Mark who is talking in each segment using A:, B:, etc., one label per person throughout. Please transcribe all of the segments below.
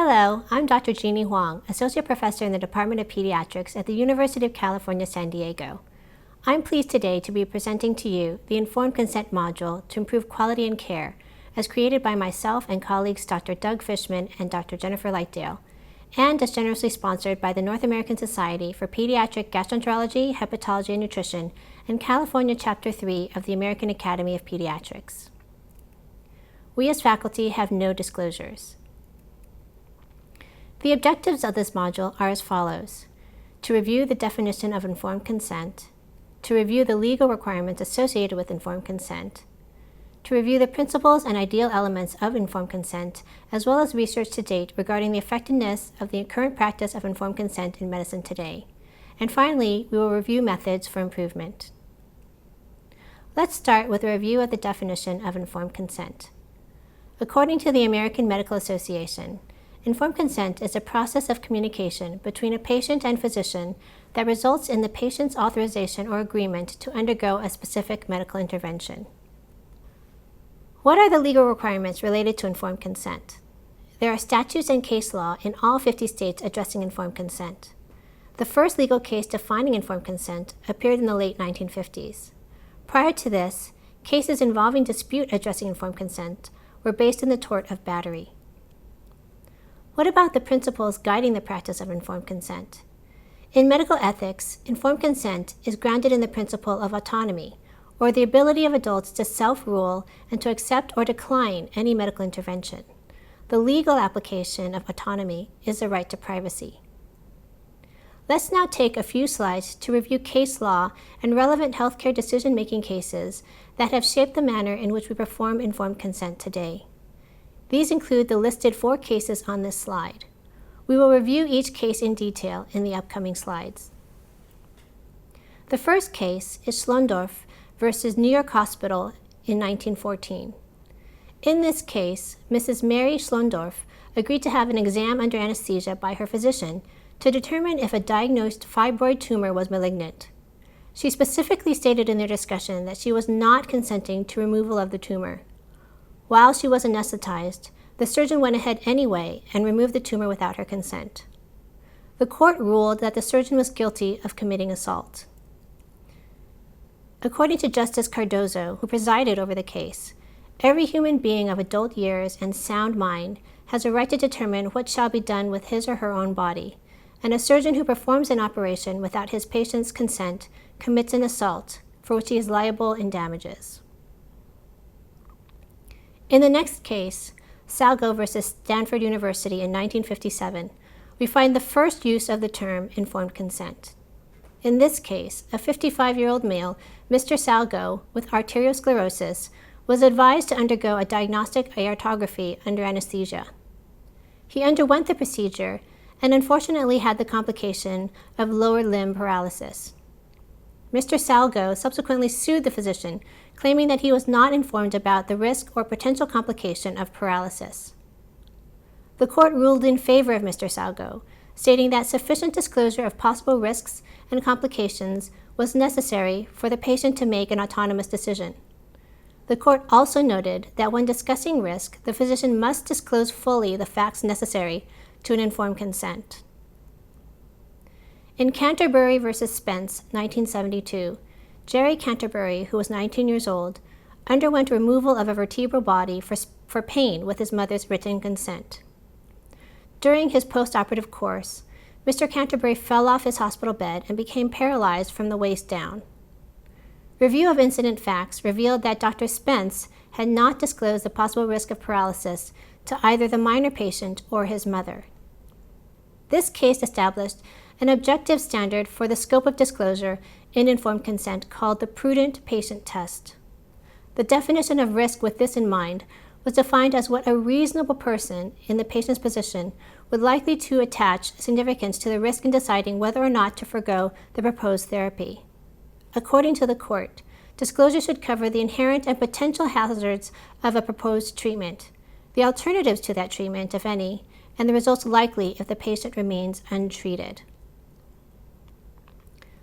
A: Hello, I'm Dr. Jeannie Huang, Associate Professor in the Department of Pediatrics at the University of California, San Diego. I'm pleased today to be presenting to you the Informed Consent module to improve quality in care, as created by myself and colleagues Dr. Doug Fishman and Dr. Jennifer Lightdale, and as generously sponsored by the North American Society for Pediatric Gastroenterology, Hepatology, and Nutrition and California Chapter 3 of the American Academy of Pediatrics. We as faculty have no disclosures. The objectives of this module are as follows: to review the definition of informed consent, to review the legal requirements associated with informed consent, to review the principles and ideal elements of informed consent, as well as research to date regarding the effectiveness of the current practice of informed consent in medicine today. And finally, we will review methods for improvement. Let's start with a review of the definition of informed consent. According to the American Medical Association, informed consent is a process of communication between a patient and physician that results in the patient's authorization or agreement to undergo a specific medical intervention. What are the legal requirements related to informed consent? There are statutes and case law in all 50 states addressing informed consent. The first legal case defining informed consent appeared in the late 1950s. Prior to this, cases involving dispute addressing informed consent were based in the tort of battery. What about the principles guiding the practice of informed consent? In medical ethics, informed consent is grounded in the principle of autonomy, or the ability of adults to self-rule and to accept or decline any medical intervention. The legal application of autonomy is the right to privacy. Let's now take a few slides to review case law and relevant healthcare decision-making cases that have shaped the manner in which we perform informed consent today. These include the listed 4 cases on this slide. We will review each case in detail in the upcoming slides. The first case is Schloendorff versus New York Hospital in 1914. In this case, Mrs. Mary Schloendorff agreed to have an exam under anesthesia by her physician to determine if a diagnosed fibroid tumor was malignant. She specifically stated in their discussion that she was not consenting to removal of the tumor. While she was anesthetized, the surgeon went ahead anyway and removed the tumor without her consent. The court ruled that the surgeon was guilty of committing assault. According to Justice Cardozo, who presided over the case, every human being of adult years and sound mind has a right to determine what shall be done with his or her own body, and a surgeon who performs an operation without his patient's consent commits an assault for which he is liable in damages. In the next case, Salgo versus Stanford University in 1957, we find the first use of the term informed consent. In this case, a 55-year-old male, Mr. Salgo, with arteriosclerosis, was advised to undergo a diagnostic aortography under anesthesia. He underwent the procedure and unfortunately had the complication of lower limb paralysis. Mr. Salgo subsequently sued the physician, claiming that he was not informed about the risk or potential complication of paralysis. The court ruled in favor of Mr. Salgo, stating that sufficient disclosure of possible risks and complications was necessary for the patient to make an autonomous decision. The court also noted that when discussing risk, the physician must disclose fully the facts necessary to an informed consent. In Canterbury versus Spence, 1972, Jerry Canterbury, who was 19 years old, underwent removal of a vertebral body for pain with his mother's written consent. During his post-operative course, Mr. Canterbury fell off his hospital bed and became paralyzed from the waist down. Review of incident facts revealed that Dr. Spence had not disclosed the possible risk of paralysis to either the minor patient or his mother. This case established an objective standard for the scope of disclosure in informed consent called the prudent patient test. The definition of risk with this in mind was defined as what a reasonable person in the patient's position would likely to attach significance to the risk in deciding whether or not to forego the proposed therapy. According to the court, disclosure should cover the inherent and potential hazards of a proposed treatment, the alternatives to that treatment, if any, and the results likely if the patient remains untreated.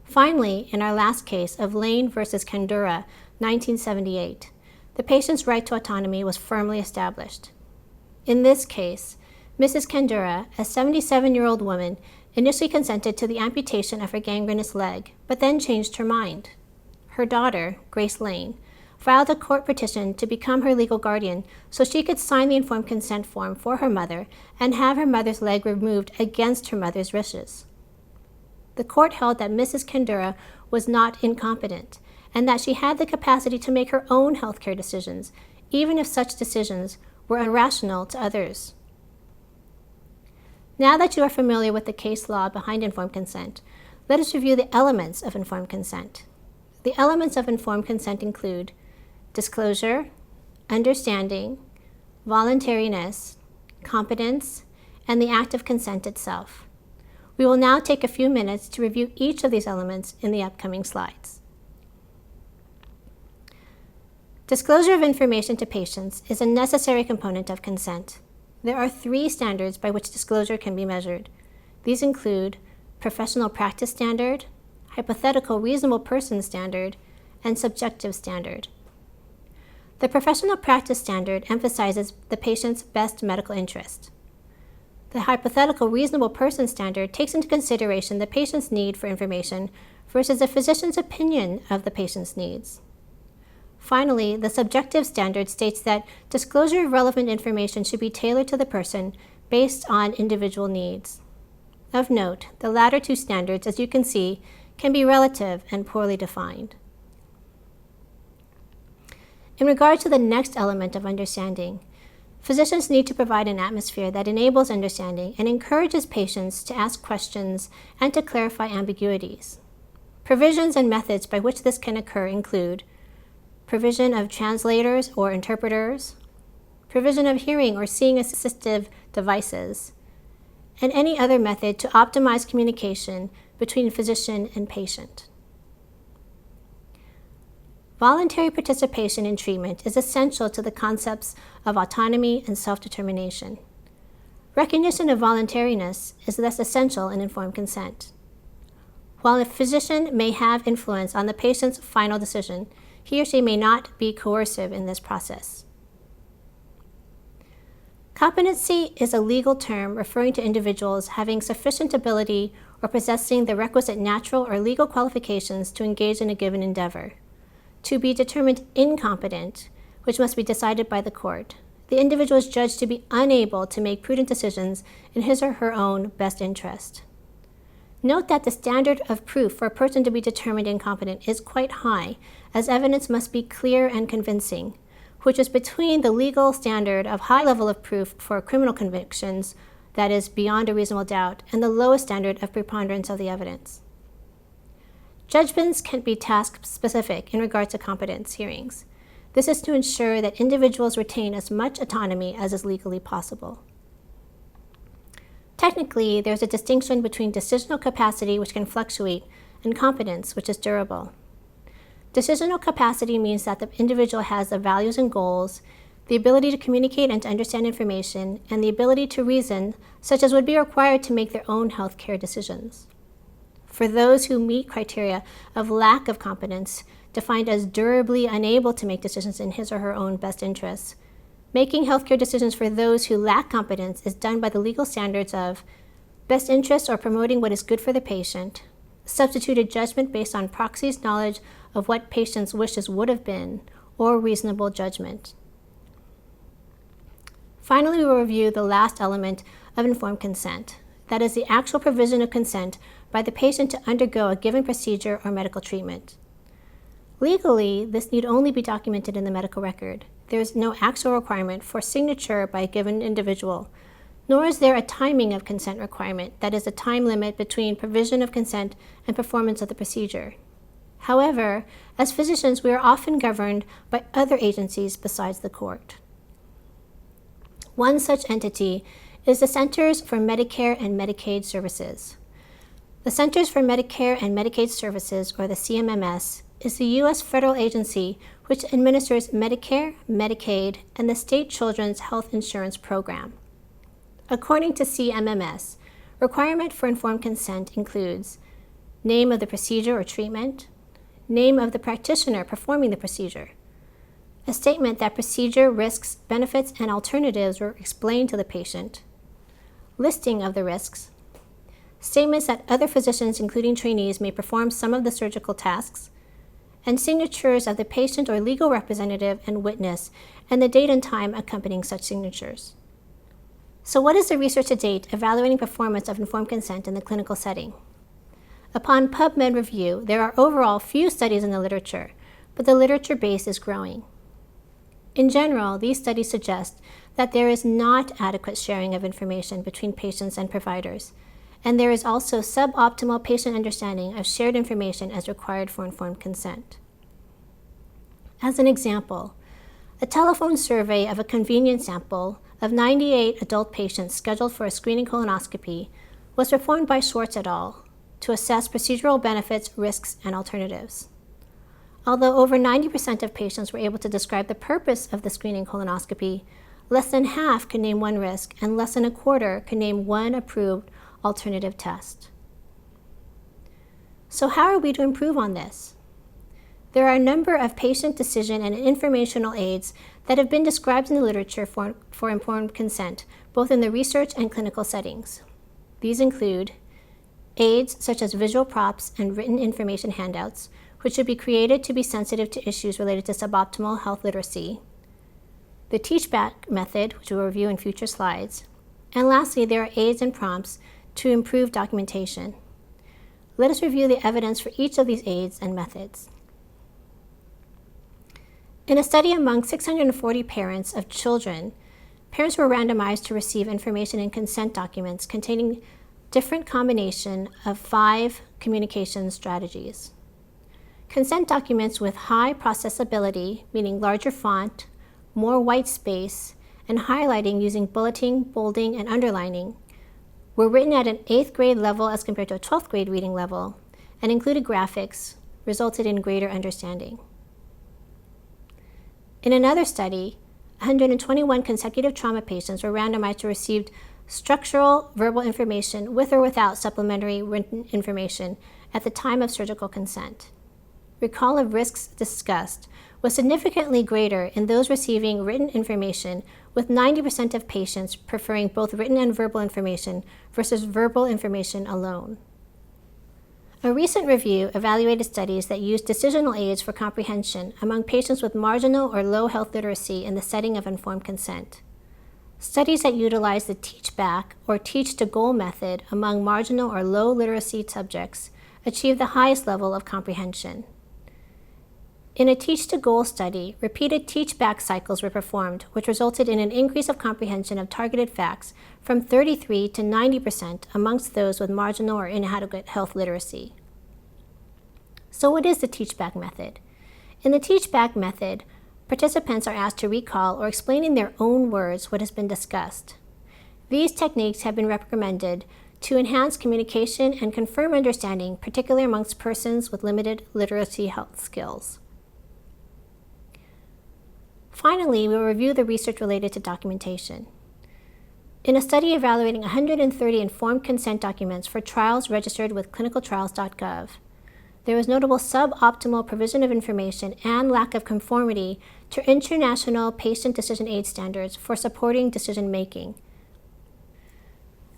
A: Finally, in our last case of Lane versus Candura, 1978, the patient's right to autonomy was firmly established. In this case, Mrs. Candura, a 77-year-old woman, initially consented to the amputation of her gangrenous leg, but then changed her mind. Her daughter, Grace Lane, filed a court petition to become her legal guardian so she could sign the informed consent form for her mother and have her mother's leg removed against her mother's wishes. The court held that Mrs. Candura was not incompetent and that she had the capacity to make her own healthcare decisions, even if such decisions were irrational to others. Now that you are familiar with the case law behind informed consent, let us review the elements of informed consent. The elements of informed consent include disclosure, understanding, voluntariness, competence, and the act of consent itself. We will now take a few minutes to review each of these elements in the upcoming slides. Disclosure of information to patients is a necessary component of consent. There are 3 standards by which disclosure can be measured. These include professional practice standard, hypothetical reasonable person standard, and subjective standard. The professional practice standard emphasizes the patient's best medical interest. The hypothetical reasonable person standard takes into consideration the patient's need for information versus the physician's opinion of the patient's needs. Finally, the subjective standard states that disclosure of relevant information should be tailored to the person based on individual needs. Of note, the latter 2 standards, as you can see, can be relative and poorly defined. In regard to the next element of understanding, physicians need to provide an atmosphere that enables understanding and encourages patients to ask questions and to clarify ambiguities. Provisions and methods by which this can occur include provision of translators or interpreters, provision of hearing or seeing assistive devices, and any other method to optimize communication between physician and patient. Voluntary participation in treatment is essential to the concepts of autonomy and self-determination. Recognition of voluntariness is thus essential in informed consent. While a physician may have influence on the patient's final decision, he or she may not be coercive in this process. Competency is a legal term referring to individuals having sufficient ability or possessing the requisite natural or legal qualifications to engage in a given endeavor. To be determined incompetent, which must be decided by the court, the individual is judged to be unable to make prudent decisions in his or her own best interest. Note that the standard of proof for a person to be determined incompetent is quite high, as evidence must be clear and convincing, which is between the legal standard of high level of proof for criminal convictions, that is, beyond a reasonable doubt, and the lowest standard of preponderance of the evidence. Judgments can be task-specific in regard to competence hearings. This is to ensure that individuals retain as much autonomy as is legally possible. Technically, there's a distinction between decisional capacity, which can fluctuate, and competence, which is durable. Decisional capacity means that the individual has the values and goals, the ability to communicate and to understand information, and the ability to reason, such as would be required to make their own healthcare decisions. For those who meet criteria of lack of competence, defined as durably unable to make decisions in his or her own best interests, making healthcare decisions for those who lack competence is done by the legal standards of best interest or promoting what is good for the patient, substituted judgment based on proxy's knowledge of what patient's wishes would have been, or reasonable judgment. Finally, we will review the last element of informed consent, that is the actual provision of consent by the patient to undergo a given procedure or medical treatment. Legally, this need only be documented in the medical record. There is no actual requirement for signature by a given individual, nor is there a timing of consent requirement, that is a time limit between provision of consent and performance of the procedure. However, as physicians, we are often governed by other agencies besides the court. One such entity is the Centers for Medicare and Medicaid Services. The Centers for Medicare and Medicaid Services, or the CMMS, is the U.S. federal agency which administers Medicare, Medicaid, and the state children's health insurance program. According to CMMS, requirement for informed consent includes name of the procedure or treatment, name of the practitioner performing the procedure, a statement that procedure risks, benefits, and alternatives were explained to the patient, listing of the risks, statements that other physicians, including trainees, may perform some of the surgical tasks, and signatures of the patient or legal representative and witness, and the date and time accompanying such signatures. So what is the research to date evaluating performance of informed consent in the clinical setting? Upon PubMed review, there are overall few studies in the literature, but the literature base is growing. In general, these studies suggest that there is not adequate sharing of information between patients and providers, and there is also suboptimal patient understanding of shared information as required for informed consent. As an example, a telephone survey of a convenience sample of 98 adult patients scheduled for a screening colonoscopy was performed by Schwartz et al. To assess procedural benefits, risks, and alternatives. Although over 90% of patients were able to describe the purpose of the screening colonoscopy, less than half could name one risk, and less than a quarter could name one approved alternative test. So how are we to improve on this? There are a number of patient decision and informational aids that have been described in the literature for informed consent, both in the research and clinical settings. These include aids such as visual props and written information handouts, which should be created to be sensitive to issues related to suboptimal health literacy, the teach-back method, which we'll review in future slides, and lastly, there are aids and prompts to improve documentation. Let us review the evidence for each of these aids and methods. In a study among 640 parents of children, parents were randomized to receive information and consent documents containing different combination of 5 communication strategies. Consent documents with high processability, meaning larger font, more white space, and highlighting using bulleting, bolding, and underlining, were written at an 8th grade level as compared to a 12th grade reading level, and included graphics, resulted in greater understanding. In another study, 121 consecutive trauma patients were randomized to receive structural verbal information with or without supplementary written information at the time of surgical consent. Recall of risks discussed was significantly greater in those receiving written information, with 90% of patients preferring both written and verbal information versus verbal information alone. A recent review evaluated studies that used decisional aids for comprehension among patients with marginal or low health literacy in the setting of informed consent. Studies that utilize the teach-back or teach-to-goal method among marginal or low literacy subjects achieved the highest level of comprehension. In a teach-to-goal study, repeated teach-back cycles were performed, which resulted in an increase of comprehension of targeted facts from 33 to 90% amongst those with marginal or inadequate health literacy. So what is the teach-back method? In the teach-back method, participants are asked to recall or explain in their own words what has been discussed. These techniques have been recommended to enhance communication and confirm understanding, particularly amongst persons with limited literacy health skills. Finally, we will review the research related to documentation. In a study evaluating 130 informed consent documents for trials registered with clinicaltrials.gov, there was notable suboptimal provision of information and lack of conformity to international patient decision aid standards for supporting decision-making.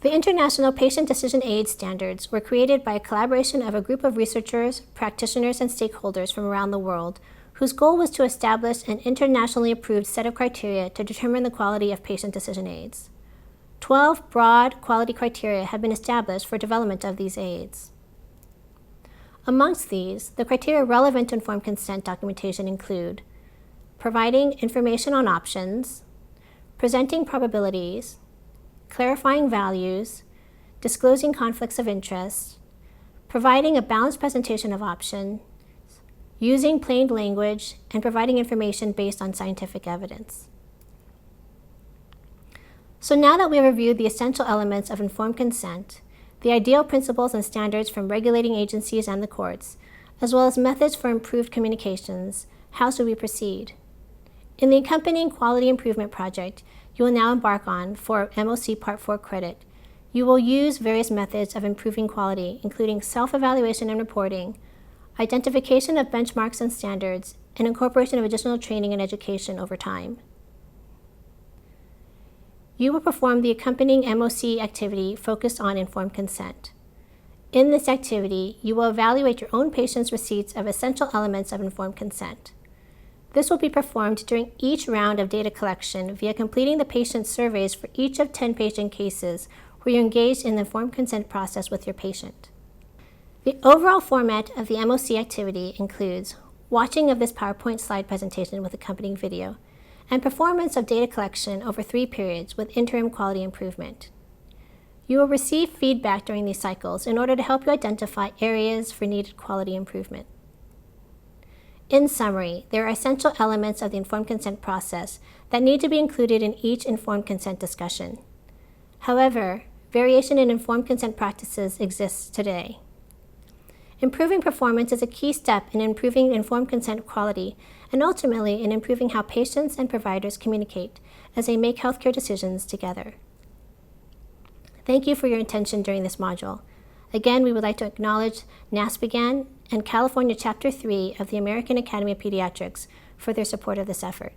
A: The International Patient Decision Aid Standards were created by a collaboration of a group of researchers, practitioners, and stakeholders from around the world, whose goal was to establish an internationally approved set of criteria to determine the quality of patient decision aids. 12 broad quality criteria have been established for development of these aids. Amongst these, the criteria relevant to informed consent documentation include providing information on options, presenting probabilities, clarifying values, disclosing conflicts of interest, providing a balanced presentation of options, using plain language, and providing information based on scientific evidence. So now that we have reviewed the essential elements of informed consent, the ideal principles and standards from regulating agencies and the courts, as well as methods for improved communications, how should we proceed? In the accompanying quality improvement project you will now embark on for MOC Part 4 credit, you will use various methods of improving quality, including self-evaluation and reporting, identification of benchmarks and standards, and incorporation of additional training and education over time. You will perform the accompanying MOC activity focused on informed consent. In this activity, you will evaluate your own patient's receipts of essential elements of informed consent. This will be performed during each round of data collection via completing the patient surveys for each of 10 patient cases where you're engaged in the informed consent process with your patient. The overall format of the MOC activity includes watching of this PowerPoint slide presentation with accompanying video, and performance of data collection over 3 periods with interim quality improvement. You will receive feedback during these cycles in order to help you identify areas for needed quality improvement. In summary, there are essential elements of the informed consent process that need to be included in each informed consent discussion. However, variation in informed consent practices exists today. Improving performance is a key step in improving informed consent quality and ultimately in improving how patients and providers communicate as they make healthcare decisions together. Thank you for your attention during this module. Again, we would like to acknowledge NASPGHAN and California Chapter 3 of the American Academy of Pediatrics for their support of this effort.